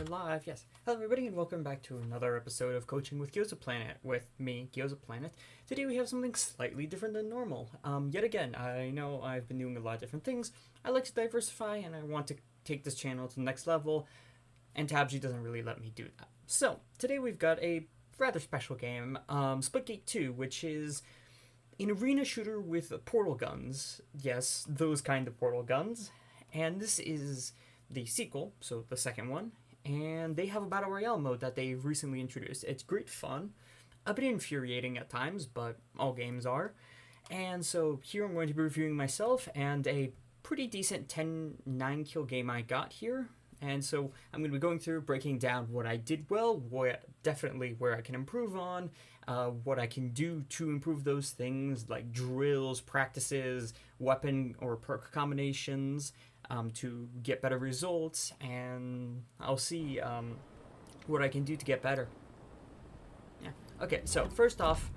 live, yes. Hello everybody and welcome back to another episode of Coaching with Gyozaplanet with me, Gyozaplanet. Today we have something slightly different than normal. Yet again, I know I've been doing a lot of different things. I like to diversify and I want to take this channel to the next level, and Tabji doesn't really let me do that. So, today we've got a rather special game, Splitgate 2, which is an arena shooter with portal guns. Yes, those kind of portal guns. And this is the sequel, so the second one, and they have a battle royale mode that they've recently introduced. It's great fun, a bit infuriating at times, but all games are. And so here I'm going to be reviewing myself and a pretty decent 10-9 kill game I got here. And so I'm going to be going through, breaking down what I did well, definitely where I can improve on, what I can do to improve those things, like drills, practices, weapon or perk combinations, to get better results, and I'll see what I can do to get better. Yeah. Okay, so first off,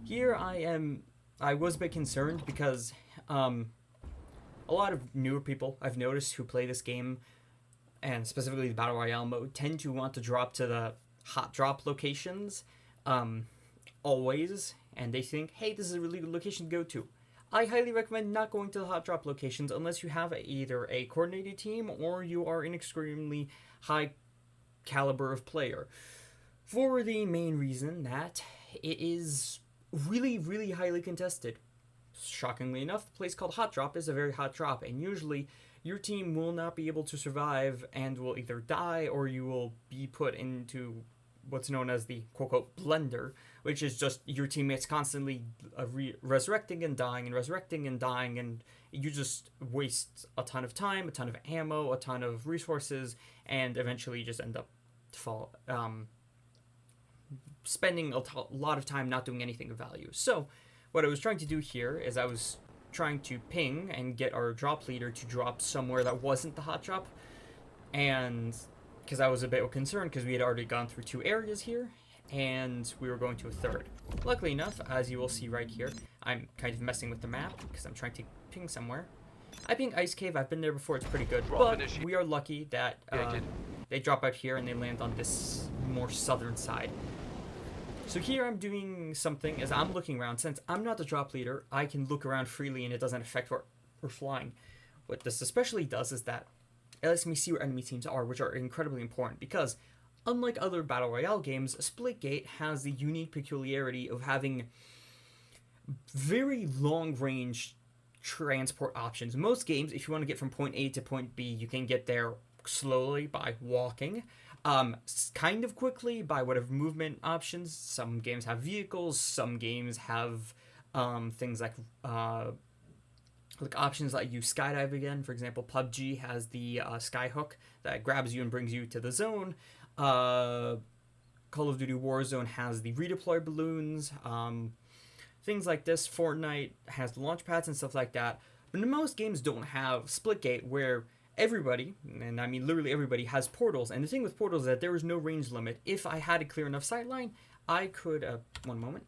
here I was a bit concerned because a lot of newer people I've noticed who play this game, and specifically the Battle Royale mode, tend to want to drop to the hot drop locations always, and they think, hey, this is a really good location to go to. I highly recommend not going to the hot drop locations unless you have either a coordinated team or you are an extremely high caliber of player. For the main reason that it is really, really highly contested. Shockingly enough, the place called Hot Drop is a very hot drop, and usually your team will not be able to survive and will either die or you will be put into what's known as the quote-unquote blender, which is just your teammates constantly resurrecting and dying and resurrecting and dying, and you just waste a ton of time, a ton of ammo, a ton of resources, and eventually you just end up spending a lot of time not doing anything of value. So what I was trying to do here is I was trying to ping and get our drop leader to drop somewhere that wasn't the hot drop, and because I was a bit concerned because we had already gone through 2 areas here, and we were going to a third. Luckily enough, as you will see right here, I'm kind of messing with the map because I'm trying to ping somewhere. I ping Ice Cave, I've been there before, it's pretty good, but we are lucky that they drop out here and they land on this more southern side. So here I'm doing something as I'm looking around. Since I'm not the drop leader, I can look around freely and it doesn't affect where we're flying. What this especially does is that it lets me see where enemy teams are, which are incredibly important because, unlike other Battle Royale games, Splitgate has the unique peculiarity of having very long-range transport options. Most games, if you want to get from point A to point B, you can get there slowly by walking, kind of quickly by whatever movement options. Some games have vehicles, some games have things like options that you skydive again. For example, PUBG has the skyhook that grabs you and brings you to the zone. Call of Duty Warzone has the redeploy balloons. Things like this. Fortnite has the launch pads and stuff like that. But most games don't have Splitgate, where everybody, and I mean literally everybody, has portals. And the thing with portals is that there is no range limit. If I had a clear enough sightline, I could, one moment,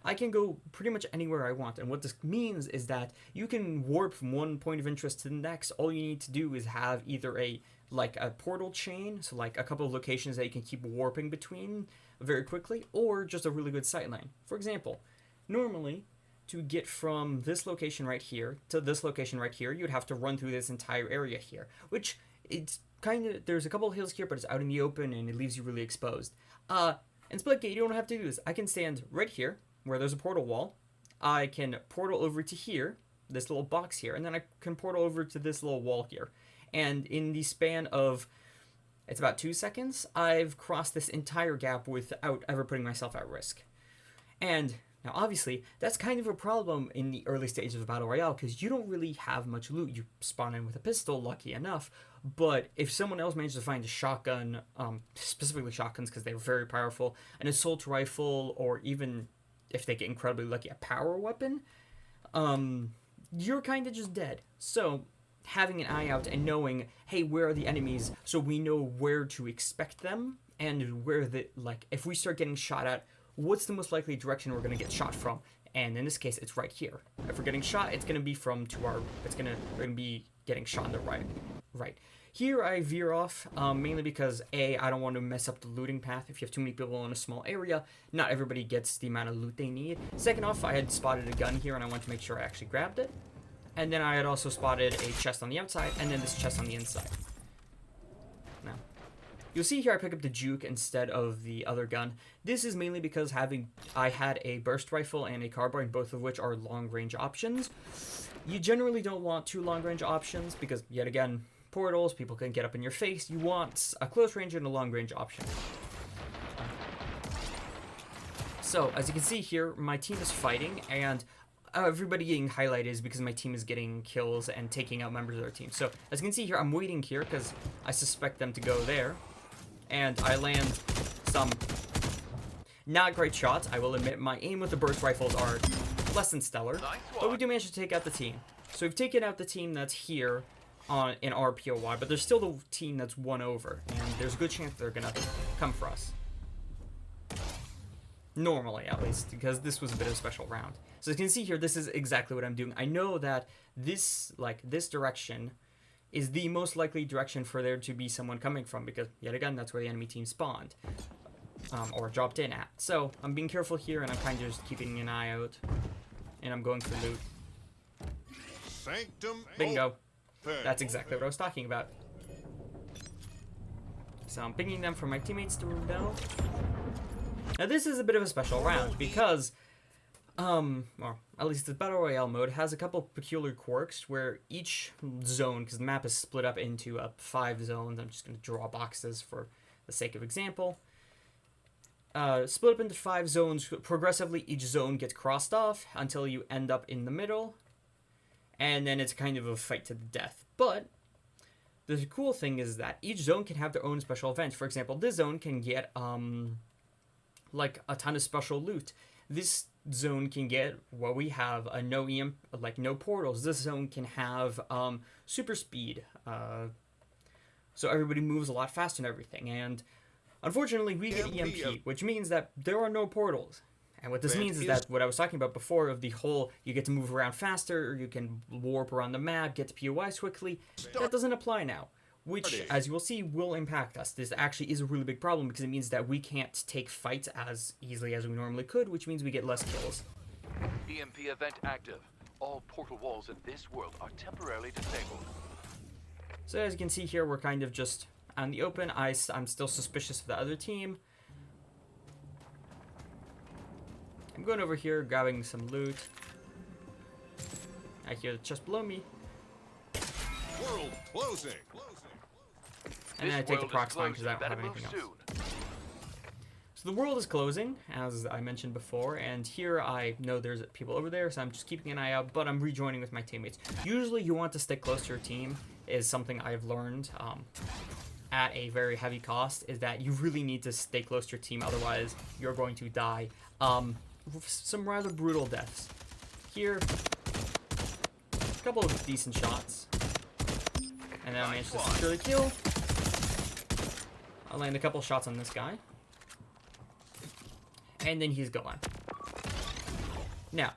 I can go pretty much anywhere I want. And what this means is that you can warp from one point of interest to the next. All you need to do is have either a portal chain, so like a couple of locations that you can keep warping between very quickly, or just a really good sightline. For example, normally to get from this location right here to this location right here, you'd have to run through this entire area here, which it's kind of, there's a couple of hills here, but it's out in the open and it leaves you really exposed. In Splitgate, you don't have to do this. I can stand right here where there's a portal wall. I can portal over to here, this little box here, and then I can portal over to this little wall here. And in the span of, it's about 2 seconds, I've crossed this entire gap without ever putting myself at risk. And now obviously, that's kind of a problem in the early stages of Battle Royale because you don't really have much loot. You spawn in with a pistol, lucky enough, but if someone else manages to find a shotgun, specifically shotguns because they're very powerful, an assault rifle, or even if they get incredibly lucky, a power weapon, you're kind of just dead. So having an eye out and knowing, hey, where are the enemies, so we know where to expect them, and where if we start getting shot at, what's the most likely direction we're going to get shot from. And in this case, it's right here. If we're getting shot, it's going to be we're going to be getting shot on the right. Here I veer off, mainly because A, I don't want to mess up the looting path. If you have too many people in a small area, not everybody gets the amount of loot they need. Second off, I had spotted a gun here and I wanted to make sure I actually grabbed it. And then I had also spotted a chest on the outside and then this chest on the inside. Now, you'll see here I pick up the juke instead of the other gun. This is mainly because I had a burst rifle and a carbine, both of which are long-range options. You generally don't want two long-range options because, yet again, portals, people can get up in your face. You want a close range and a long range option. So, as you can see here, my team is fighting, and everybody getting highlighted is because my team is getting kills and taking out members of their team. So, as you can see here, I'm waiting here because I suspect them to go there. And I land some not great shots. I will admit my aim with the burst rifles are less than stellar, but we do manage to take out the team. So we've taken out the team that's here in our POY, but there's still the team that's won over, and there's a good chance they're gonna come for us. Normally, at least, because this was a bit of a special round. So as you can see here, this is exactly what I'm doing. I know that this direction is the most likely direction for there to be someone coming from, because, yet again, that's where the enemy team spawned. Or dropped in at. So, I'm being careful here, and I'm kind of just keeping an eye out. And I'm going for loot. Bingo. That's exactly what I was talking about. So I'm pinging them for my teammates to know. Now this is a bit of a special round because, or at least the Battle Royale mode has a couple peculiar quirks where each zone, because the map is split up into 5 zones, I'm just going to draw boxes for the sake of example. Split up into 5 zones, progressively each zone gets crossed off until you end up in the middle. And then it's kind of a fight to the death. But the cool thing is that each zone can have their own special events. For example, this zone can get like a ton of special loot. This zone can get what we have, a no portals. This zone can have super speed. So everybody moves a lot faster and everything. And unfortunately, we get EMP, which means that there are no portals. And what this means is that what I was talking about before of the whole, you get to move around faster, or you can warp around the map, get to POIs quickly, that doesn't apply now. Which, as you will see, will impact us. This actually is a really big problem because it means that we can't take fights as easily as we normally could, which means we get less kills. EMP event active. All portal walls in this world are temporarily disabled. So as you can see here, we're kind of just on the open. I'm still suspicious of the other team. I'm going over here, grabbing some loot. I hear the chest below me. World closing. And then I take the proc spine because I don't have anything else. So the world is closing, as I mentioned before, and here I know there's people over there, so I'm just keeping an eye out, but I'm rejoining with my teammates. Usually you want to stick close to your team, is something I've learned at a very heavy cost, is that you really need to stay close to your team, otherwise you're going to die. Some rather brutal deaths. Here, a couple of decent shots. And then I managed to secure the kill. I'll land a couple shots on this guy. And then he's gone. Now,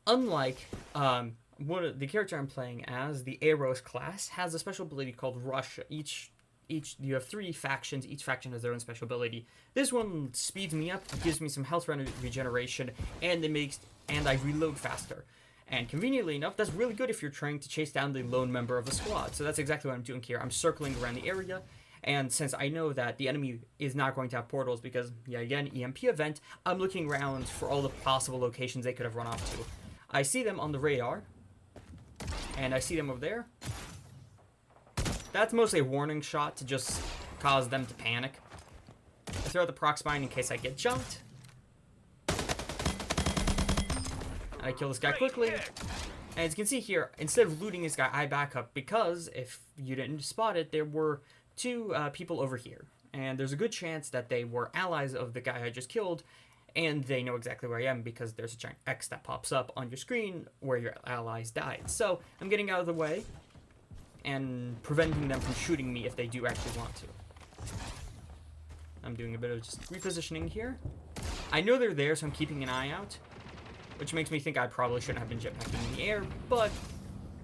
unlike the character I'm playing as, the Aeros class has a special ability called Rush. You have 3 factions. Each faction has their own special ability. This one speeds me up, gives me some health regeneration, and I reload faster. And conveniently enough, that's really good if you're trying to chase down the lone member of a squad. So that's exactly what I'm doing here. I'm circling around the area, and since I know that the enemy is not going to have portals because, yeah, again, EMP event, I'm looking around for all the possible locations they could have run off to. I see them on the radar, and I see them over there. That's mostly a warning shot to just cause them to panic. I throw out the proc spine in case I get jumped. I kill this guy quickly. And as you can see here, instead of looting this guy, I back up because if you didn't spot it, there were 2 people over here. And there's a good chance that they were allies of the guy I just killed, and they know exactly where I am because there's a giant X that pops up on your screen where your allies died. So I'm getting out of the way and preventing them from shooting me if they do actually want to. I'm doing a bit of just repositioning here. I know they're there, so I'm keeping an eye out, which makes me think I probably shouldn't have been jetpacking in the air, but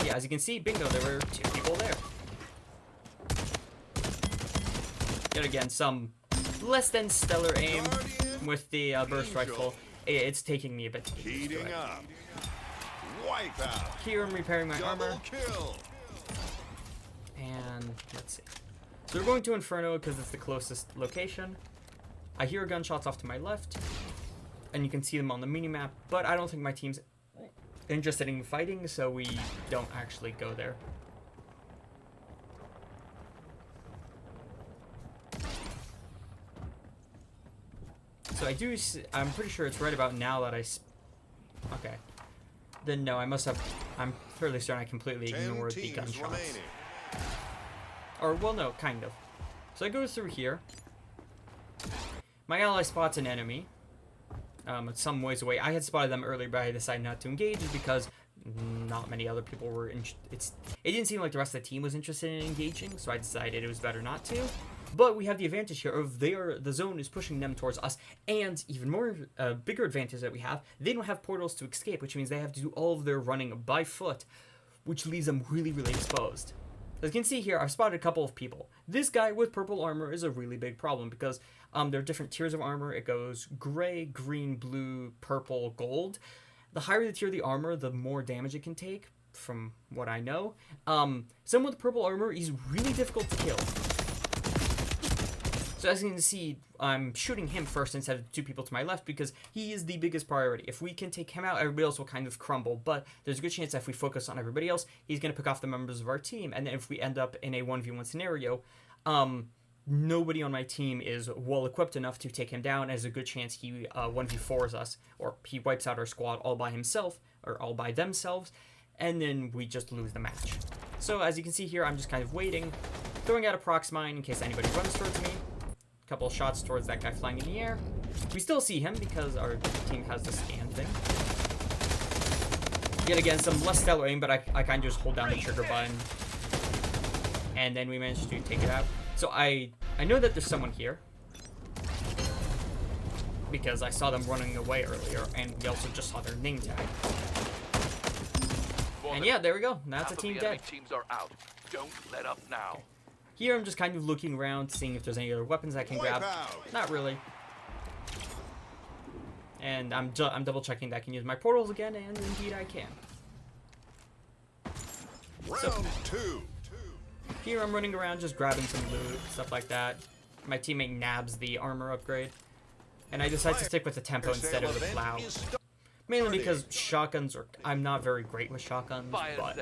yeah, as you can see, bingo, there were 2 people there. Yet again, some less than stellar aim with the burst rifle. It's taking me a bit to get used to Heating it. up. Wipe out. Here I'm repairing my armor. Double kill. And let's see. So we're going to Inferno because it's the closest location. I hear gunshots off to my left, and you can see them on the minimap, but I don't think my team's interested in fighting, so we don't actually go there. So I'm pretty sure it's right about now that okay. Then no, I'm fairly certain I completely 10 ignored the teams gunshots. remaining. Or, well, no, kind of. So I go through here. My ally spots an enemy. Some ways away. I had spotted them earlier, but I decided not to engage because not many other people were it didn't seem like the rest of the team was interested in engaging, so I decided it was better not to. But we have the advantage here of the zone is pushing them towards us, and even more bigger advantage that we have, they don't have portals to escape, which means they have to do all of their running by foot, which leaves them really, really exposed. As you can see here, I've spotted a couple of people. This guy with purple armor is a really big problem because there are different tiers of armor. It goes gray, green, blue, purple, gold. The higher the tier of the armor, the more damage it can take, from what I know. Someone with purple armor is really difficult to kill. So as you can see, I'm shooting him first instead of the two people to my left because he is the biggest priority. If we can take him out, everybody else will kind of crumble. But there's a good chance that if we focus on everybody else, he's going to pick off the members of our team. And then if we end up in a 1v1 scenario, nobody on my team is well-equipped enough to take him down. There's a good chance he 1v4s us, or he wipes out our squad all by himself, or all by themselves, and then we just lose the match. So as you can see here, I'm just kind of waiting, throwing out a prox mine in case anybody runs towards me. Couple of shots towards that guy flying in the air. We still see him because our team has the scan thing. Yet again, some less stellar aim, but I kind of just hold down the trigger button. And then we managed to take it out. So I know that there's someone here. Because I saw them running away earlier, and we also just saw their name tag. And yeah, there we go. That's a team dead. Teams are out. Don't let up now. Here I'm just kind of looking around, seeing if there's any other weapons I can grab. Not really. And I'm double checking that I can use my portals again, and indeed I can. Round two. Here I'm running around just grabbing some loot, stuff like that. My teammate nabs the armor upgrade. And I decide to stick with the tempo instead of the plow. Mainly because shotguns I'm not very great with shotguns, but...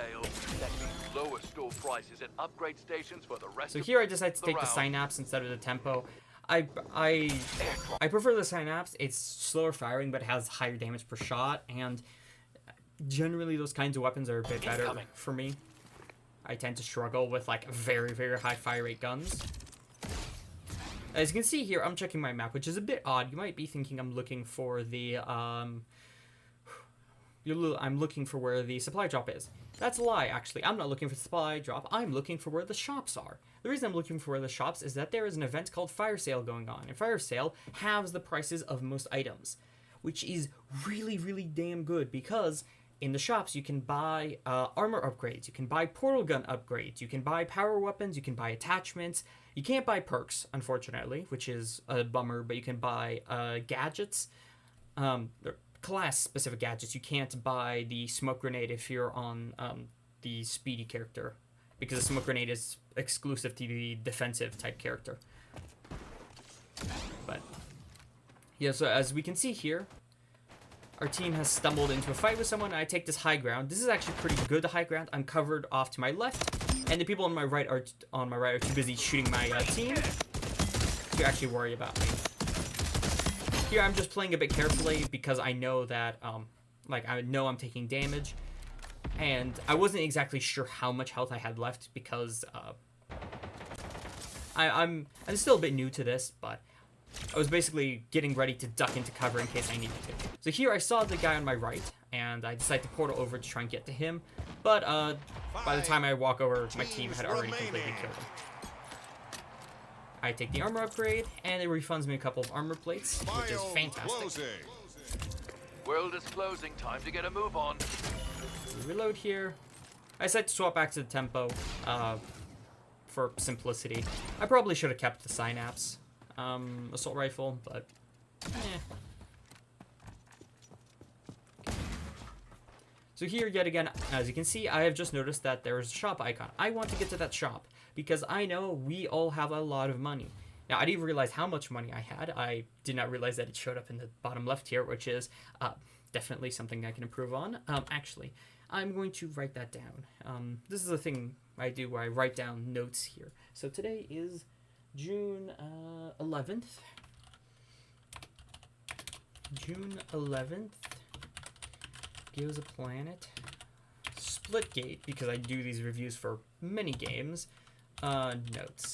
Lower store prices and upgrade stations for the rest So here I decide to take the synapse instead of the tempo. I prefer the synapse. It's slower firing, but it has higher damage per shot, and generally those kinds of weapons are a bit better for me. I tend to struggle with like very, very high fire rate guns. As you can see here, I'm checking my map, which is a bit odd. You might be thinking I'm looking for the I'm looking for where the supply drop is. That's a lie, actually. I'm not looking for the supply drop. I'm looking for where the shops are. The reason I'm looking for where the shops is that there is an event called Fire Sale going on. And Fire Sale halves the prices of most items, which is really, really damn good because in the shops you can buy armor upgrades, you can buy portal gun upgrades, you can buy power weapons, you can buy attachments. You can't buy perks, unfortunately, which is a bummer, but you can buy gadgets. They're class-specific gadgets. You can't buy the smoke grenade if you're on the speedy character, because the smoke grenade is exclusive to the defensive type character. But yeah, so as we can see here, our team has stumbled into a fight with someone. I take this high ground. This is actually pretty good, the high ground. I'm covered off to my left, and the people on my right are too busy shooting my team to actually worry about me. Here I'm just playing a bit carefully because I know that I know I'm taking damage, and I wasn't exactly sure how much health I had left because I'm still a bit new to this, but I was basically getting ready to duck into cover in case I needed to. So here I saw the guy on my right, and I decided to portal over to try and get to him, but by the time I walk over, my team had already completely killed him. I take the armor upgrade, and it refunds me a couple of armor plates, which is fantastic. World is closing. Time to get a move on. Reload here. I decided to swap back to the tempo for simplicity. I probably should have kept the Synapse assault rifle, but So here, yet again, as you can see, I have just noticed that there's a shop icon. I want to get to that shop because I know we all have a lot of money. Now, I didn't realize how much money I had. I did not realize that it showed up in the bottom left here, which is definitely something I can improve on. Actually, I'm going to write that down. This is a thing I do where I write down notes here. So today is June 11th. June 11th. Gyozaplanet. Splitgate, because I do these reviews for many games. Notes.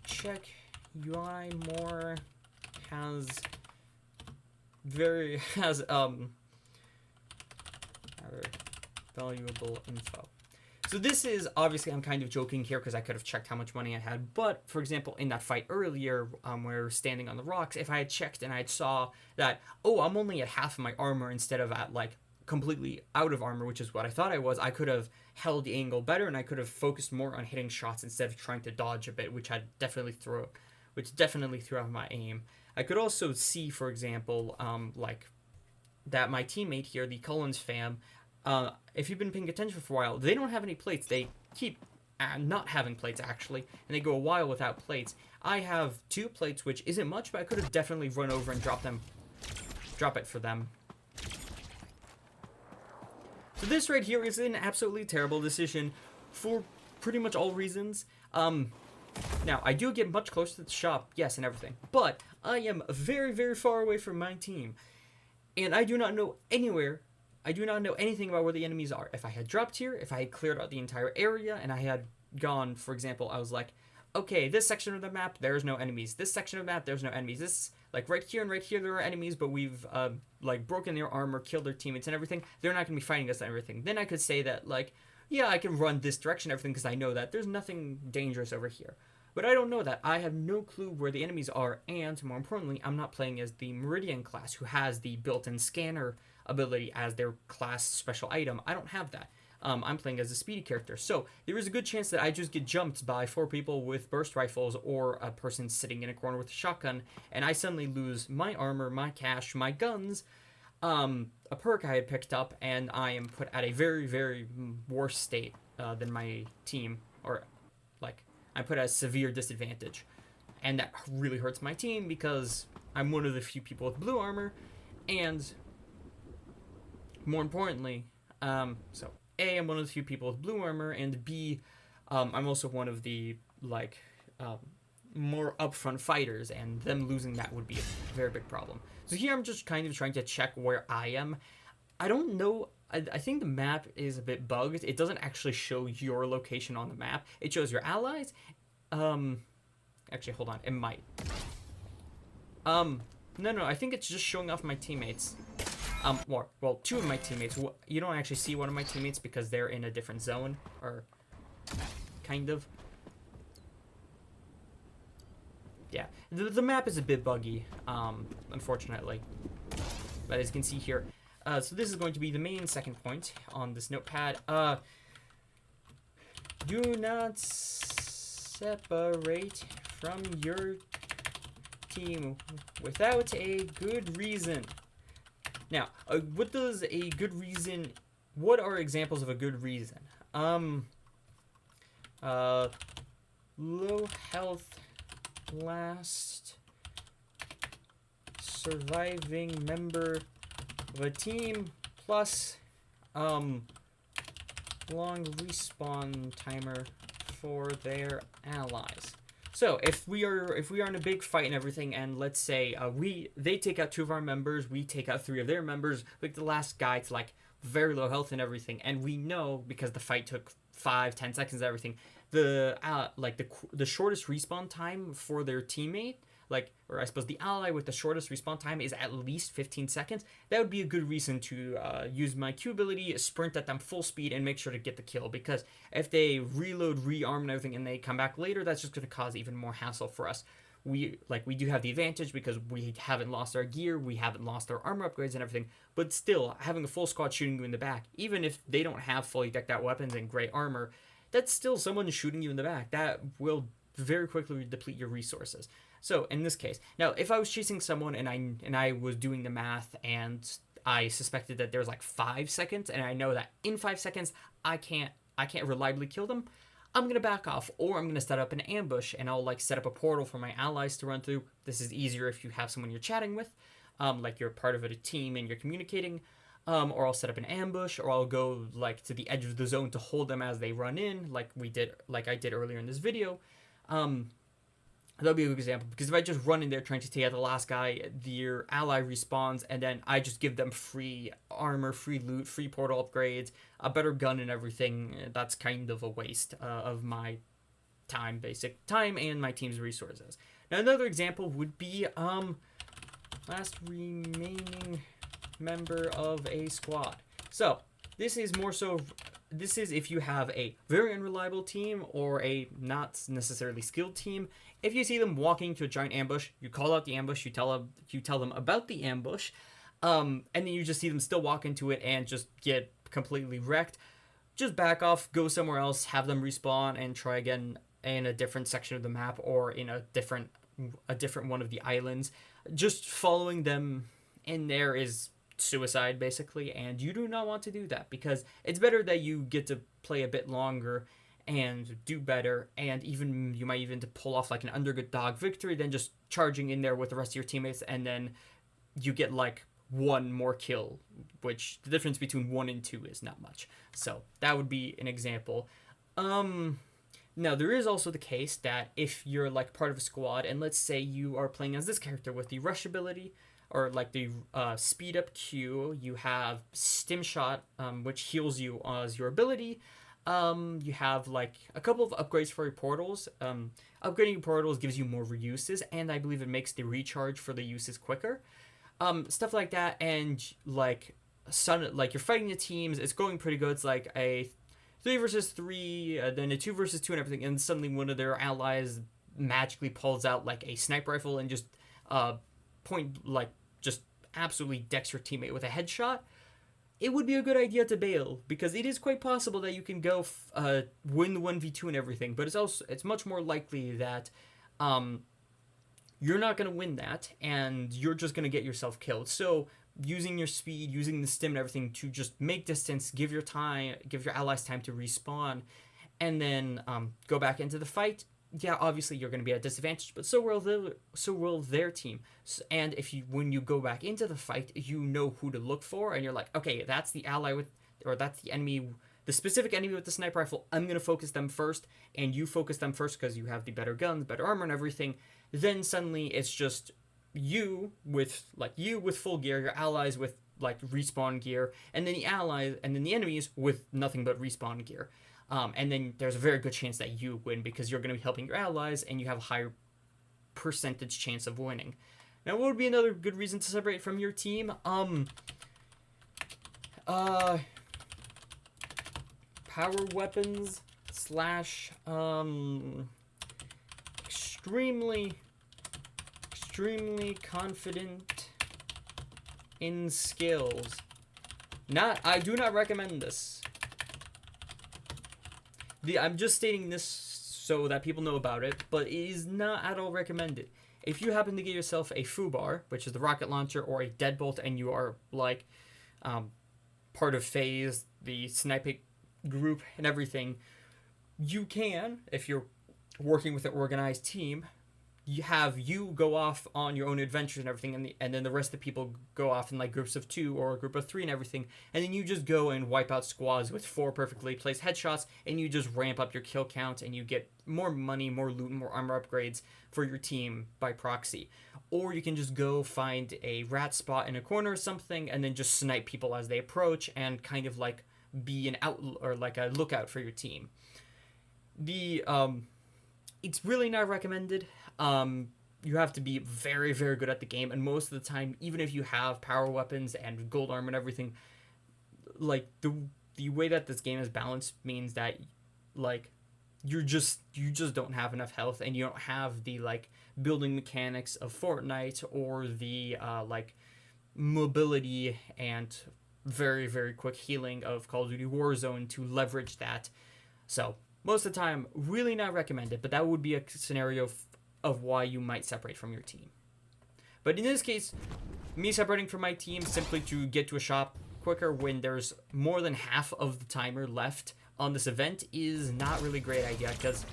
Check UI more has valuable info. So this is, obviously I'm kind of joking here because I could have checked how much money I had, but for example in that fight earlier where we were standing on the rocks, if I had checked and I saw that, oh, I'm only at half of my armor instead of at like completely out of armor, which is what I thought I was, I could have held the angle better and I could have focused more on hitting shots instead of trying to dodge a bit, which definitely threw off my aim. I could also see, for example, like that my teammate here, the Cullens fam, if you've been paying attention for a while, they don't have any plates. They keep not having plates, actually, and they go a while without plates. I have 2 plates, which isn't much, but I could have definitely run over and drop it for them. So this right here is an absolutely terrible decision for pretty much all reasons. Now, I do get much closer to the shop, yes, and everything, but I am very, very far away from my team, and I do not know anything about where the enemies are. If I had dropped here, if I had cleared out the entire area, and I had gone, for example, I was like, okay, this section of the map, there's no enemies. This section of the map, there's no enemies. This, like, right here and right here, there are enemies, but we've, like, broken their armor, killed their teammates and everything. They're not going to be fighting us and everything. Then I could say that, like, yeah, I can run this direction and everything because I know that there's nothing dangerous over here. But I don't know that. I have no clue where the enemies are, and more importantly, I'm not playing as the Meridian class, who has the built-in scanner ability as their class special item. I don't have that. I'm playing as a speedy character, so there is a good chance that I just get jumped by 4 people with burst rifles or a person sitting in a corner with a shotgun, and I suddenly lose my armor, my cash, my guns, a perk I had picked up, and I am put at a very, very worse state than my team, or like I'm put at a severe disadvantage, and that really hurts my team because I'm one of the few people with blue armor, and more importantly, so A, I'm one of the few people with blue armor, and B, I'm also one of the, like, more upfront fighters, and them losing that would be a very big problem. So here I'm just kind of trying to check where I am. I don't know, I think the map is a bit bugged. It doesn't actually show your location on the map. It shows your allies. Actually, hold on, it might. No, I think it's just showing off my teammates. Well, 2 of my teammates. You don't actually see one of my teammates because they're in a different zone, or kind of. Yeah, the map is a bit buggy, unfortunately. But as you can see here, so this is going to be the main second point on this notepad. Do not separate from your team without a good reason. Now, what does a good reason... What are examples of a good reason? Low health, last surviving member of a team, plus, long respawn timer for their allies. So if we are in a big fight and everything, and let's say they take out 2 of our members, we take out 3 of their members, like the last guy to like very low health and everything, and we know because the fight took 5-10 seconds and everything, the shortest respawn time for their teammate, like, or I suppose the ally with the shortest respawn time is at least 15 seconds. That would be a good reason to use my Q ability, sprint at them full speed, and make sure to get the kill. Because if they reload, rearm, and everything, and they come back later, that's just going to cause even more hassle for us. we do have the advantage because we haven't lost our gear, we haven't lost our armor upgrades and everything. But still, having a full squad shooting you in the back, even if they don't have fully decked out weapons and great armor, that's still someone shooting you in the back. That will very quickly deplete your resources. So in this case, now if I was chasing someone and I was doing the math and I suspected that there's like 5 seconds, and I know that in 5 seconds I can't reliably kill them, I'm gonna back off, or I'm gonna set up an ambush, and I'll like set up a portal for my allies to run through. This is easier if you have someone you're chatting with, like you're part of a team and you're communicating. Or I'll set up an ambush, or I'll go like to the edge of the zone to hold them as they run in, like I did earlier in this video. That'll be a good example, because if I just run in there trying to take out the last guy, their ally respawns, and then I just give them free armor, free loot, free portal upgrades, a better gun and everything. That's kind of a waste of my basic time and my team's resources. Now another example would be last remaining member of a squad. So this is if you have a very unreliable team or a not necessarily skilled team. If you see them walking to a giant ambush, you call out the ambush, you tell them about the ambush, and then you just see them still walk into it and just get completely wrecked. Just back off, go somewhere else, have them respawn, and try again in a different section of the map or in a different one of the islands. Just following them in there is suicide, basically, and you do not want to do that, because it's better that you get to play a bit longer and do better, and even you might even to pull off like an underdog victory than just charging in there with the rest of your teammates and then you get like one more kill, which the difference between 1 and 2 is not much. So that would be an example. Now there is also the case that if you're like part of a squad, and let's say you are playing as this character with the rush ability, or like the speed up Q, you have stim shot, which heals you as your ability. You have like a couple of upgrades for your portals. Upgrading your portals gives you more reuses, and I believe it makes the recharge for the uses quicker. Stuff like that, and like you're fighting the teams, it's going pretty good. It's like a 3 versus 3, then a 2 versus 2 and everything, and suddenly one of their allies magically pulls out like a sniper rifle and just just absolutely decks your teammate with a headshot. It would be a good idea to bail, because it is quite possible that you can go win the 1v2 and everything, but it's much more likely that you're not going to win that, and you're just going to get yourself killed. So using your speed, using the stim and everything to just make distance, give your allies time to respawn, and then go back into the fight. Yeah, obviously you're going to be at a disadvantage, but so will their team. And when you go back into the fight, you know who to look for, and you're like, okay, that's the ally that's the enemy, the specific enemy with the sniper rifle. I'm going to focus them first, and you focus them first because you have the better guns, better armor, and everything. Then suddenly it's just you with full gear, your allies with like respawn gear, and then the enemies with nothing but respawn gear. And then there's a very good chance that you win, because you're going to be helping your allies and you have a higher percentage chance of winning. Now, what would be another good reason to separate from your team? Power weapons / extremely confident in skills. I do not recommend this. I'm just stating this so that people know about it, but it is not at all recommended. If you happen to get yourself a FUBAR, which is the rocket launcher, or a deadbolt, and you are like part of FaZe, the sniping group, and everything, you can, if you're working with an organized team, you go off on your own adventures and everything, and then the rest of the people go off in like groups of 2 or a group of 3 and everything, and then you just go and wipe out squads with 4 perfectly placed headshots, and you just ramp up your kill count, and you get more money, more loot, more armor upgrades for your team by proxy. Or you can just go find a rat spot in a corner or something, and then just snipe people as they approach, and kind of like be an or like a lookout for your team. It's really not recommended. You have to be very, very good at the game, and most of the time, even if you have power weapons and gold armor and everything, like the way that this game is balanced means that like you just don't have enough health, and you don't have the like building mechanics of Fortnite or the like mobility and very, very quick healing of Call of Duty Warzone to leverage that. So most of the time, really not recommended, but that would be a scenario of why you might separate from your team. But in this case, me separating from my team simply to get to a shop quicker when there's more than half of the timer left on this event is not really a great idea, because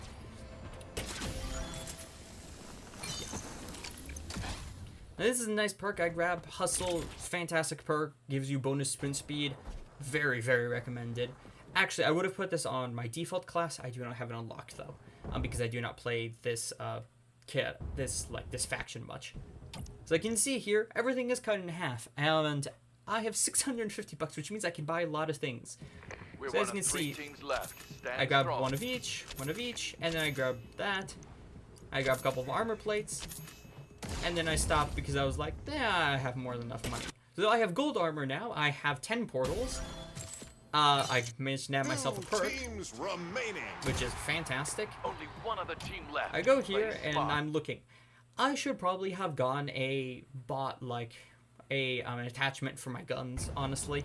now, this is a nice perk I grab. Hustle, fantastic perk, gives you bonus sprint speed. Very, very recommended. Actually, I would have put this on my default class. I do not have it unlocked though, because I do not play this this faction much. So I can see here, everything is cut in half, and I have $650, which means I can buy a lot of things. We're So as one you of can 3 see, teams left. Stand I grabbed strong. one of each, and then I grabbed that. I grabbed a couple of armor plates, and then I stopped because I was like, I have more than enough money. So I have gold armor now. I have 10 portals. I managed to nab myself a 2 perk, teams remaining. which is fantastic. Only one other team left. I go Play here and smart. I'm looking. I should probably have bought like an attachment for my guns, honestly,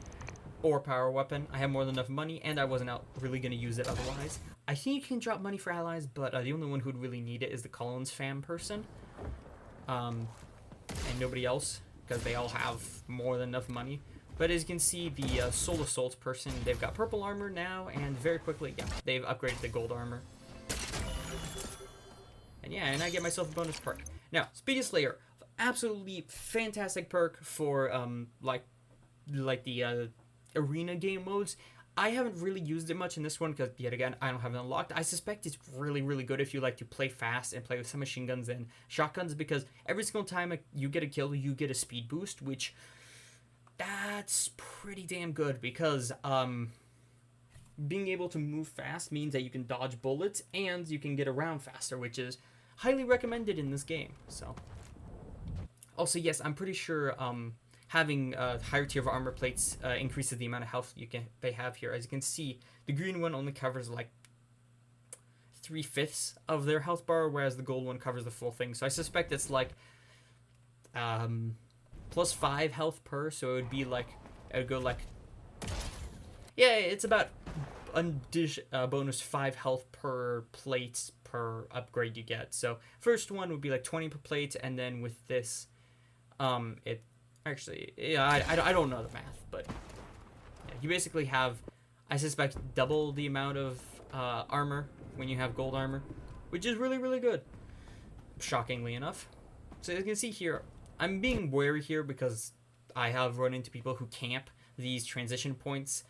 or power weapon. I have more than enough money, and I wasn't really gonna use it otherwise. I think you can drop money for allies, but the only one who'd really need it is the Collins fam person, and nobody else, because they all have more than enough money. But as you can see, the Soul Assault person, they've got purple armor now, and very quickly, yeah, they've upgraded the gold armor. And yeah, and I get myself a bonus perk. Now, Speedy Slayer, absolutely fantastic perk for like the arena game modes. I haven't really used it much in this one because, yet again, I don't have it unlocked. I suspect it's really, really good if you like to play fast and play with some machine guns and shotguns, because every single time you get a kill, you get a speed boost, which that's pretty damn good, because being able to move fast means that you can dodge bullets and you can get around faster, which is highly recommended in this game. So, also, yes, I'm pretty sure having a higher tier of armor plates increases the amount of health they have here. As you can see, the green one only covers like 3/5 of their health bar, whereas the gold one covers the full thing. So I suspect it's like plus 5 health per, so it would be like, it would go like, yeah, it's about bonus 5 health per plate per upgrade you get. So first one would be like 20 per plate, and then with this, it actually, yeah, I don't know the math, but yeah, you basically have, I suspect, double the amount of armor when you have gold armor, which is really, really good, shockingly enough. So as you can see here, I'm being wary here because I have run into people who camp these transition points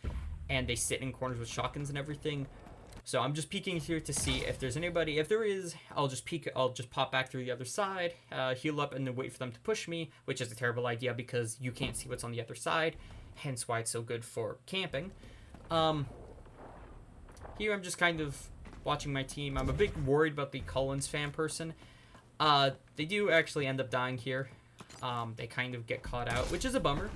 and they sit in corners with shotguns and everything. So I'm just peeking here to see if there's anybody. If there is, I'll just pop back through the other side, heal up, and then wait for them to push me, which is a terrible idea because you can't see what's on the other side, hence why it's so good for camping. Here I'm just kind of watching my team. I'm a bit worried about the Collins fan person. They do actually end up dying here. They kind of get caught out, which is a bummer.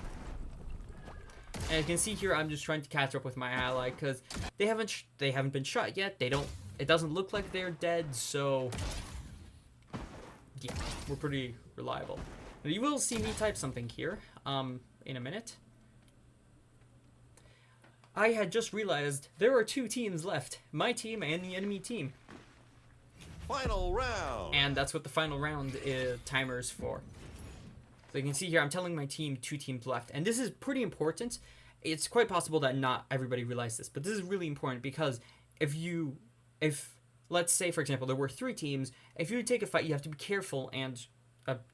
And you can see here, I'm just trying to catch up with my ally because they haven't been shot yet. It doesn't look like they're dead, so yeah, we're pretty reliable. Now, you will see me type something here in a minute. I had just realized there are 2 teams left, my team and the enemy team. Final round. And that's what the final round timer is for. So you can see here, I'm telling my team 2 teams left. And this is pretty important. It's quite possible that not everybody realized this, but this is really important because if let's say, for example, there were 3 teams, if you take a fight, you have to be careful and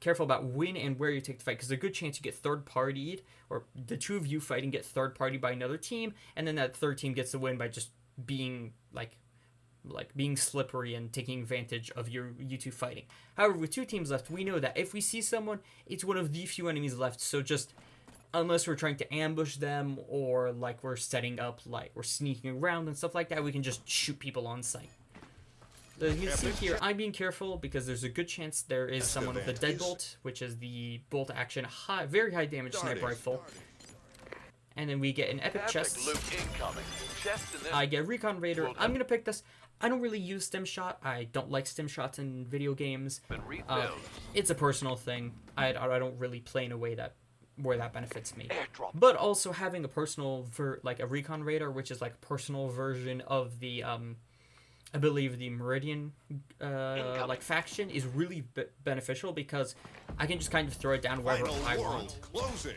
careful about when and where you take the fight, because there's a good chance you get third-partied, or the 2 of you fighting get third-partied by another team, and then that third team gets the win by just being like being slippery and taking advantage of you 2 fighting. However, with 2 teams left, we know that if we see someone, it's one of the few enemies left. So just, unless we're trying to ambush them or like we're setting up, like we're sneaking around and stuff like that, we can just shoot people on sight. So you can see here, I'm being careful because there's a good chance there is someone with a deadbolt, which is the bolt action, very high damage sniper rifle. And then we get an epic chest. Loot incoming. Chest in this. I get Recon Raider. I'm going to pick this. I don't really use stim shot. I don't like stim shots in video games. Been refilled. It's a personal thing. I don't really play in a way that where that benefits me. Airdrop. But also having a personal like a recon radar, which is like a personal version of the I believe the Meridian like faction, is really beneficial because I can just kind of throw it down wherever Final I world want closing.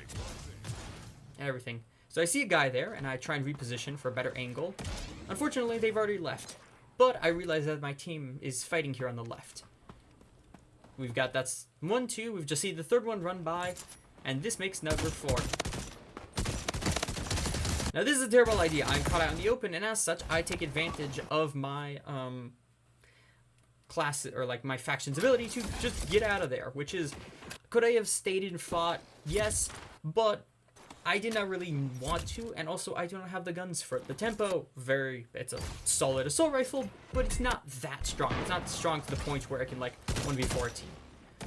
and everything. So I see a guy there, and I try and reposition for a better angle. Unfortunately, they've already left. But I realize that my team is fighting here on the left. We've got, that's 1, 2, we've just seen the third one run by, and this makes number 4. Now this is a terrible idea. I'm caught out in the open, and as such, I take advantage of my class, or like my faction's ability to just get out of there, which is, could I have stayed and fought? Yes, but I did not really want to, and also I don't have the guns for it. The tempo, it's a solid assault rifle, but it's not that strong. It's not strong to the point where I can like 1v4 a team.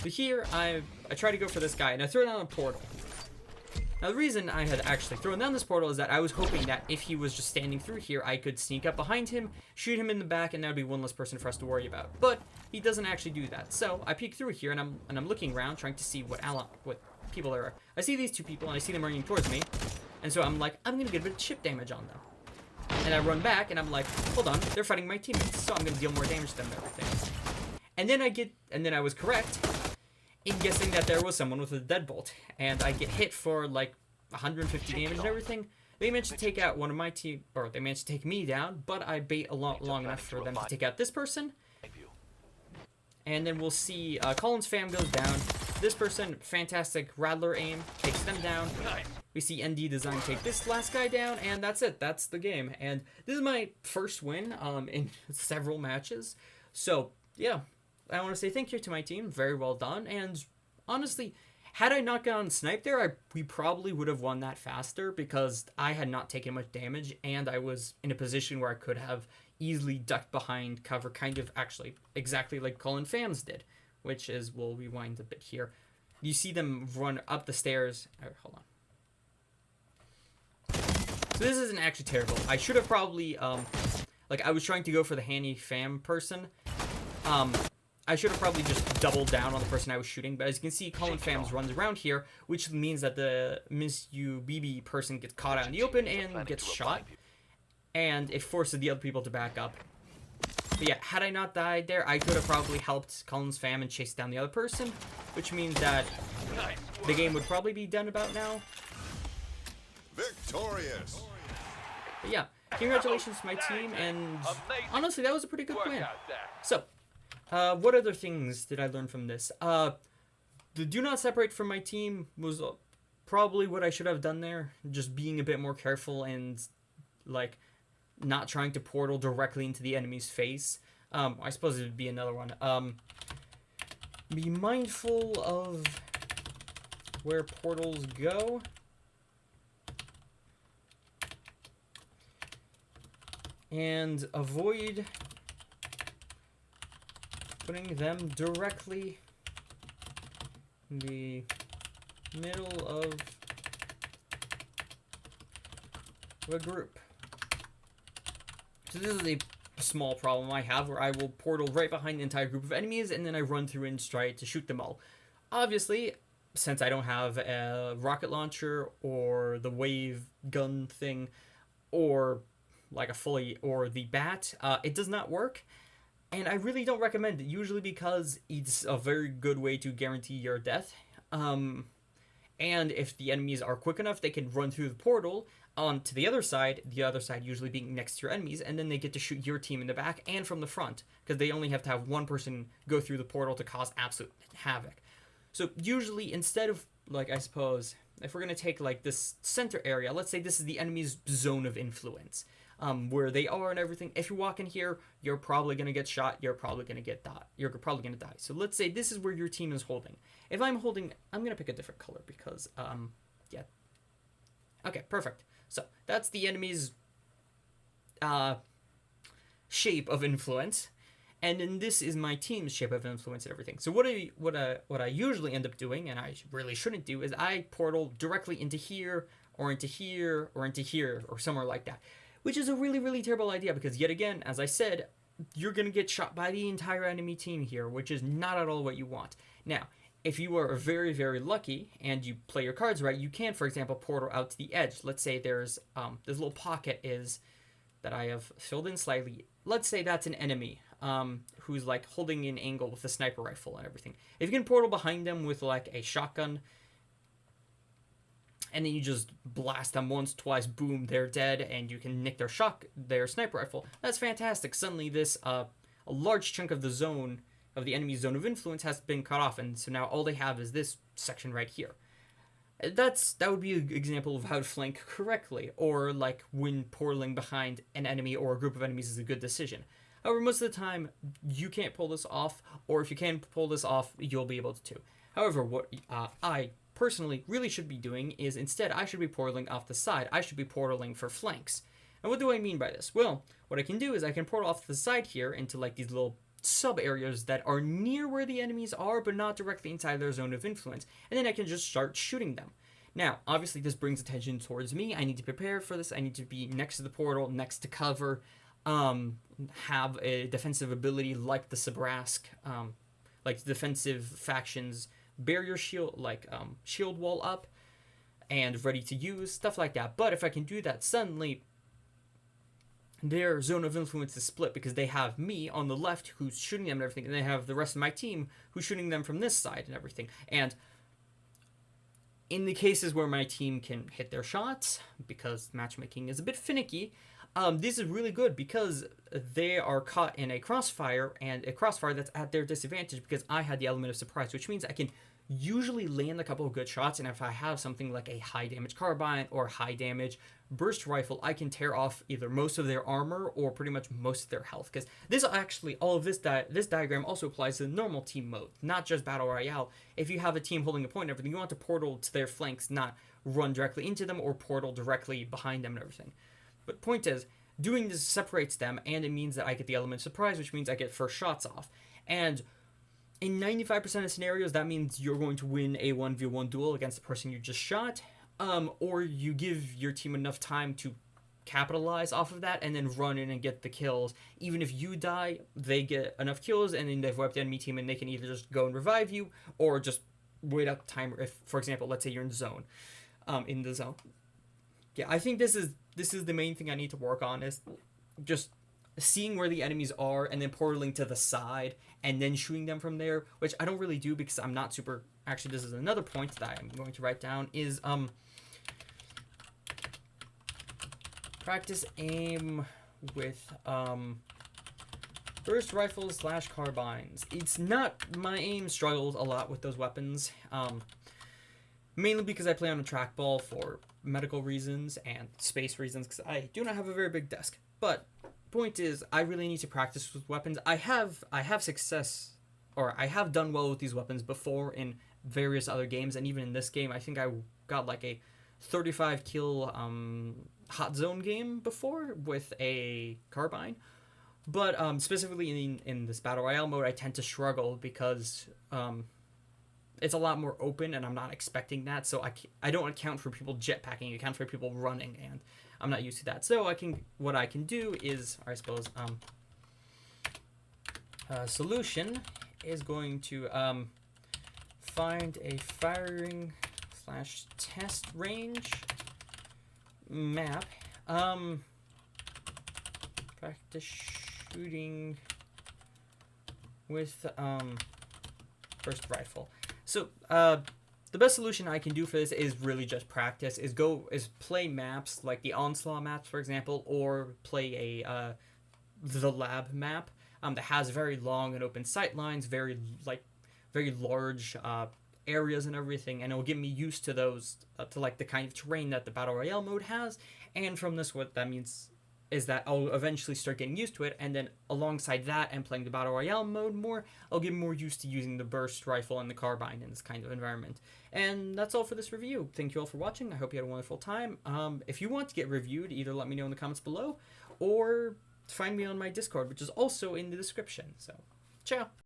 So here, I try to go for this guy, and I throw down a portal. Now the reason I had actually thrown down this portal is that I was hoping that if he was just standing through here, I could sneak up behind him, shoot him in the back, and that would be one less person for us to worry about. But he doesn't actually do that. So I peek through here, and I'm looking around, trying to see what people there are. I see these two people, and I see them running towards me, and so I'm like, I'm gonna get a bit of chip damage on them. And I run back, and I'm like, hold on, they're fighting my teammates, so I'm gonna deal more damage to them and everything. And then I was correct in guessing that there was someone with a deadbolt, and I get hit for like 150 damage and everything. They managed to take out one of my team, or they managed to take me down, but I bait a lot long enough for them to take out this person. And then we'll see Colin's fam goes down. This person, fantastic Rattler aim, takes them down. We see ND Design take this last guy down, and that's it. That's the game. And this is my first win in several matches. So, yeah, I want to say thank you to my team. Very well done. And honestly, had I not gotten sniped there, we probably would have won that faster because I had not taken much damage, and I was in a position where I could have easily ducked behind cover, kind of actually exactly like Colin Fams did, which is, we'll rewind a bit here. You see them run up the stairs. Hold on. So this isn't actually terrible. I should have probably, like I was trying to go for the handy fam person. I should have probably just doubled down on the person I was shooting, but as you can see, Colin Fams runs around here, which means that the Miss UBB person gets caught out in the open and gets shot, and it forces the other people to back up. But yeah, had I not died there, I could have probably helped Colin's fam and chased down the other person, which means that the game would probably be done about now. Victorious. But yeah, congratulations to my team, and honestly, that was a pretty good win. So, what other things did I learn from this? The do not separate from my team was probably what I should have done there. Just being a bit more careful and, like, not trying to portal directly into the enemy's face. I suppose it would be another one. Be mindful of where portals go. And avoid putting them directly in the middle of the group. So this is a small problem I have where I will portal right behind the entire group of enemies and then I run through and try to shoot them all. Obviously, since I don't have a rocket launcher or the wave gun thing or like or the bat, it does not work. And I really don't recommend it, usually because it's a very good way to guarantee your death. And if the enemies are quick enough, they can run through the portal to the other side usually being next to your enemies, and then they get to shoot your team in the back and from the front, because they only have to have one person go through the portal to cause absolute havoc. So usually, instead of, like, I suppose, if we're going to take, like, this center area, let's say this is the enemy's zone of influence, where they are and everything. If you walk in here, you're probably going to get shot, you're probably going to die. So let's say this is where your team is holding. If I'm holding, I'm going to pick a different color because, yeah. Okay, perfect. So that's the enemy's shape of influence, and then this is my team's shape of influence and everything. So what I usually end up doing, and I really shouldn't do, is I portal directly into here, or into here, or into here, or somewhere like that, which is a really, really terrible idea because, yet again, as I said, you're going to get shot by the entire enemy team here, which is not at all what you want. Now, if you are very, very lucky and you play your cards right, you can, for example, portal out to the edge. Let's say there's this little pocket is that I have filled in slightly. Let's say that's an enemy who's like holding an angle with a sniper rifle and everything. If you can portal behind them with like a shotgun, and then you just blast them once, twice, boom, they're dead, and you can nick their sniper rifle. That's fantastic. Suddenly, this a large chunk of the zone of the enemy's zone of influence has been cut off, and so now all they have is this section right here. That would be an example of how to flank correctly, or like when portaling behind an enemy or a group of enemies is a good decision. However, most of the time you can't pull this off, or if you can pull this off, you'll be able to. However, what I personally really should be doing is instead I should be portaling off the side. I should be portaling for flanks. And what do I mean by this? Well, what I can do is I can portal off the side here into like these little sub areas that are near where the enemies are but not directly inside their zone of influence, and then I can just start shooting them. Now, obviously this brings attention towards me. I need to prepare for this. I need to be next to the portal, next to cover, have a defensive ability like the Sabrask, like the defensive factions barrier shield, like shield wall up and ready to use, stuff like that. But if I can do that, suddenly their zone of influence is split because they have me on the left who's shooting them and everything, and they have the rest of my team who's shooting them from this side and everything. And in the cases where my team can hit their shots, because matchmaking is a bit finicky, this is really good because they are caught in a crossfire, and a crossfire that's at their disadvantage because I had the element of surprise, which means I can usually land a couple of good shots, and if I have something like a high damage carbine or high damage burst rifle, I can tear off either most of their armor or pretty much most of their health. Because this actually, all of this diagram also applies to normal team mode, not just battle royale. If you have a team holding a point and everything, you want to portal to their flanks, not run directly into them or portal directly behind them and everything. But point is, doing this separates them, and it means that I get the element of surprise, which means I get first shots off. And in 95% of scenarios, that means you're going to win a 1v1 duel against the person you just shot, or you give your team enough time to capitalize off of that and then run in and get the kills. Even if you die, they get enough kills, and then they've wiped the enemy team, and they can either just go and revive you, or just wait out the timer. If, for example, let's say you're in the zone, Yeah, I think this is the main thing I need to work on, is just seeing where the enemies are and then portaling to the side and then shooting them from there, which I don't really do because I'm not super... Actually, this is another point that I'm going to write down, is practice aim with burst rifles / carbines. It's not... My aim struggles a lot with those weapons, mainly because I play on a trackball for medical reasons and space reasons, because I do not have a very big desk. But point is, I really need to practice with weapons. I have success, or I have done well with these weapons before in various other games, and even in this game, I think I got like a 35 kill hot zone game before with a carbine. But specifically in this battle royale mode, I tend to struggle because it's a lot more open, and I'm not expecting that, so I don't account for people jetpacking, I account for people running, and I'm not used to that. So what I can do is, I suppose, solution is going to find a firing / test range map, practice shooting with burst rifle. So, the best solution I can do for this is really just practice, is play maps, like the Onslaught maps, for example, or play the lab map, that has very long and open sight lines, very large, areas and everything, and it will get me used to those, to like the kind of terrain that the Battle Royale mode has, and from this, what that means is that I'll eventually start getting used to it, and then alongside that and playing the Battle Royale mode more, I'll get more used to using the burst rifle and the carbine in this kind of environment. And that's all for this review. Thank you all for watching. I hope you had a wonderful time. If you want to get reviewed, either let me know in the comments below, or find me on my Discord, which is also in the description. So, ciao!